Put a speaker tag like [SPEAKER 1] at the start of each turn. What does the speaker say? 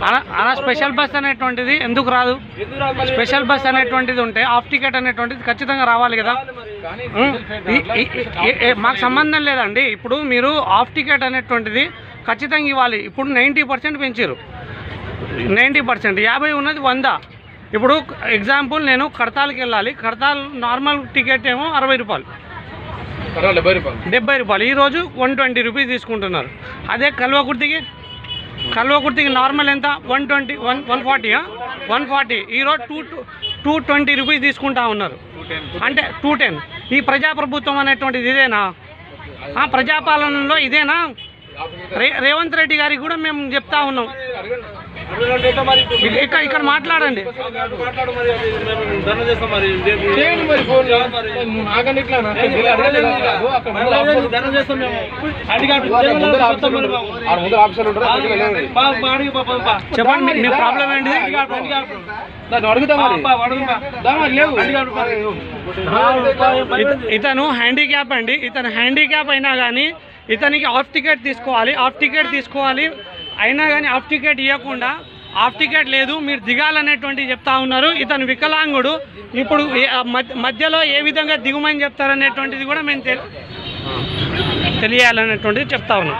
[SPEAKER 1] అలా special bus అనేటువంటిది ఎందుకు రాదు? స్పెషల్ బస్ అనేటువంటిది ఉంటే ఆఫ్ టికెట్ అనేటువంటిది ఖచ్చితంగా రావాలి కదా. మాకు సంబంధం లేదండి. ఇప్పుడు మీరు ఆఫ్ టికెట్ అనేటువంటిది ఖచ్చితంగా ఇవ్వాలి. ఇప్పుడు 90% పెంచారు, 90%, 50 ఉన్నది 100. ఇప్పుడు ఎగ్జాంపుల్ నేను కడతాల్కి వెళ్ళాలి, కడతాల్ నార్మల్ టికెట్ ఏమో 60 రూపాయలు, 70 రూపాయలు. ఈరోజు 120 రూపీస్ తీసుకుంటున్నారు. అదే కల్వకుర్తికి నార్మల్ ఎంత? 120, 140. ఈరోజు 220 రూపీస్ తీసుకుంటా ఉన్నారు. అంటే 210. ఈ ప్రజాప్రభుత్వం అనేటువంటిది ఇదేనా? ప్రజాపాలనలో ఇదేనా? రేవంత్ రెడ్డి గారికి కూడా మేము చెప్తా ఉన్నాం, ఇక్కడ మాట్లాడండి. చెప్పండి మీ ప్రాబ్లం ఏంటిది? ఇతను హ్యాండిక్యాప్ అండి. ఇతను హ్యాండిక్యాప్ అయినా కానీ ఇతనికి ఆఫ్ టికెట్ తీసుకోవాలి అయినా కానీ ఆఫ్ టికెట్ ఇవ్వకుండా ఆఫ్ టికెట్ లేదు మీరు దిగాలనేటువంటి చెప్తా ఉన్నారు. ఇతను వికలాంగుడు. ఇప్పుడు మధ్యలో ఏ విధంగా దిగుమని చెప్తారనేటువంటిది కూడా మేము తెలియాలనేటువంటిది చెప్తా ఉన్నాం.